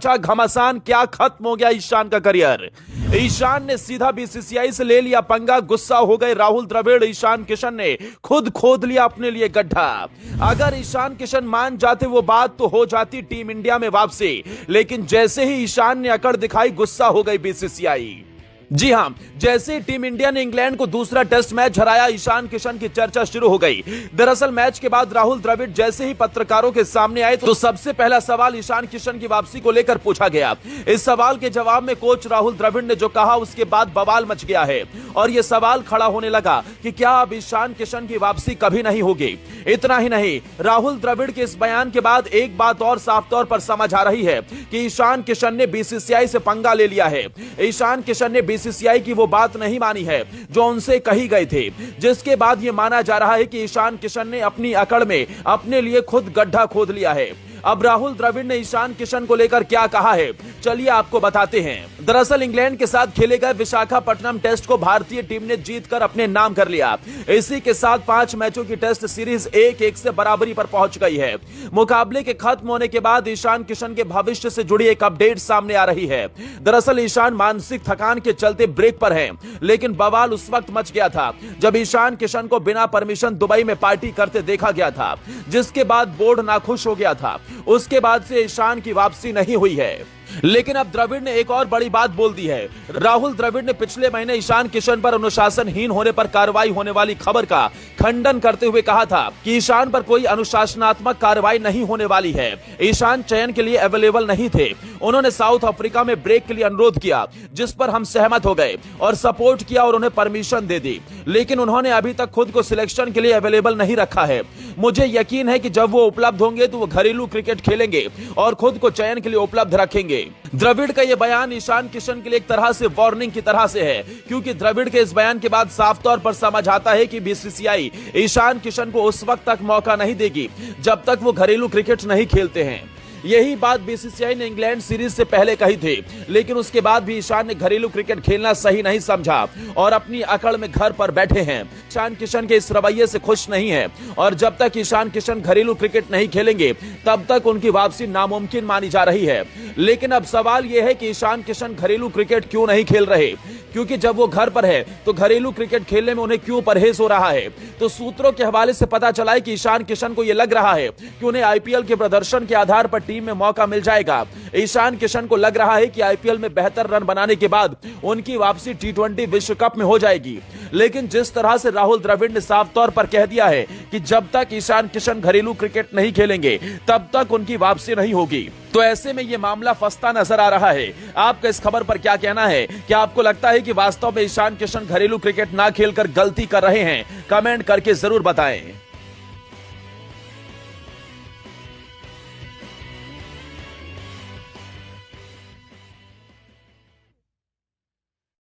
सोचा घमासान क्या खत्म हो गया ईशान का करियर। ईशान ने सीधा बीसीसीआई से ले लिया पंगा। गुस्सा हो गए राहुल द्रविड़। ईशान किशन ने खुद खोद लिया अपने लिए गड्ढा। अगर ईशान किशन मान जाते वो बात तो हो जाती टीम इंडिया में वापसी, लेकिन जैसे ही ईशान ने अकड़ दिखाई गुस्सा हो गई बीसीसीआई। जी हां, जैसे टीम इंडिया ने इंग्लैंड को दूसरा टेस्ट मैच हराया, ईशान किशन की चर्चा शुरू हो गई। दरअसल मैच के बाद राहुल द्रविड़ जैसे ही पत्रकारों के सामने आए तो सबसे पहला सवाल ईशान किशन की वापसी को लेकर पूछा गया। इस सवाल के जवाब में कोच राहुल द्रविड़ ने जो कहा उसके बाद बवाल मच गया है और यह सवाल खड़ा होने लगा कि क्या अब ईशान किशन की वापसी कभी नहीं होगी। इतना ही नहीं, राहुल द्रविड़ के इस बयान के बाद एक बात और साफ तौर पर समझ आ रही है कि ईशान किशन ने बीसीसीआई से पंगा ले लिया है। ईशान किशन ने बीसीसीआई की वो बात नहीं मानी है जो उनसे कही गई थी, जिसके बाद यह माना जा रहा है कि ईशान किशन ने अपनी अकड़ में अपने लिए खुद गड्ढा खोद लिया है। अब राहुल द्रविड़ ने ईशान किशन को लेकर क्या कहा है, चलिए आपको बताते हैं। दरअसल इंग्लैंड के साथ खेले गए विशाखापट्टनम टेस्ट को भारतीय टीम ने जीतकर अपने नाम कर लिया। इसी के साथ 5 मैचों की टेस्ट सीरीज 1-1 से बराबरी पर पहुंच गई है। मुकाबले के खत्म होने के बाद ईशान किशन के भविष्य से जुड़ी एक अपडेट सामने आ रही है। दरअसल ईशान मानसिक थकान के चलते ब्रेक पर हैं, लेकिन बवाल उस वक्त मच गया था जब ईशान किशन को बिना परमिशन दुबई में पार्टी करते देखा गया था, जिसके बाद बोर्ड नाखुश हो गया था। उसके बाद से ईशान की वापसी नहीं हुई है। लेकिन अब द्रविड़ ने एक और बड़ी बात बोल दी है। राहुल द्रविड़ ने पिछले महीने ईशान किशन पर अनुशासनहीन होने पर कार्रवाई होने वाली खबर का खंडन करते हुए कहा था कि ईशान पर कोई अनुशासनात्मक कार्रवाई नहीं होने वाली है। ईशान चयन के लिए अवेलेबल नहीं थे। उन्होंने साउथ अफ्रीका में ब्रेक के लिए अनुरोध किया, जिस पर हम सहमत हो गए और सपोर्ट किया और उन्हें परमिशन दे दी, लेकिन उन्होंने अभी तक खुद को सिलेक्शन के लिए अवेलेबल नहीं रखा है। मुझे यकीन है कि जब वो उपलब्ध होंगे तो वो घरेलू क्रिकेट खेलेंगे और खुद को चयन के लिए उपलब्ध रखेंगे। द्रविड़ का यह बयान ईशान किशन के लिए एक तरह से वार्निंग की तरह से है, क्योंकि द्रविड़ के इस बयान के बाद साफ तौर पर समझ आता है कि बीसीसीआई ईशान किशन को उस वक्त तक मौका नहीं देगी जब तक वो घरेलू क्रिकेट नहीं खेलते हैं। यही बात बीसीसीआई ने इंग्लैंड सीरीज से पहले कही थी, लेकिन उसके बाद भी ईशान ने घरेलू क्रिकेट खेलना सही नहीं समझा और अपनी अकड़ में घर पर बैठे हैं। ईशान किशन के इस रवैये से खुश नहीं है और जब तक ईशान किशन घरेलू क्रिकेट नहीं खेलेंगे तब तक उनकी वापसी नामुमकिन मानी जा रही है। लेकिन अब सवाल यह है कि ईशान किशन घरेलू क्रिकेट क्यों नहीं खेल रहे, क्योंकि जब वो घर पर है तो घरेलू क्रिकेट खेलने में उन्हें क्यों परहेज हो रहा है। तो सूत्रों के हवाले से पता चला है कि ईशान किशन को यह लग रहा है कि उन्हें आईपीएल के प्रदर्शन के आधार पर टीम में मौका मिल जाएगा। ईशान किशन को लग रहा है कि आईपीएल में बेहतर रन बनाने के बाद उनकी वापसी टी20 विश्व कप में हो जाएगी। लेकिन जिस तरह से राहुल द्रविड़ ने साफ तौर पर कह दिया है कि जब तक ईशान किशन घरेलू क्रिकेट नहीं खेलेंगे तब तक उनकी वापसी नहीं होगी, तो ऐसे में यह मामला फंसता नजर आ रहा है। आपका इस खबर पर क्या कहना है? क्या आपको लगता है कि वास्तव में ईशान किशन घरेलू क्रिकेट ना खेलकर गलती कर रहे हैं? कमेंट करके जरूर बताएं।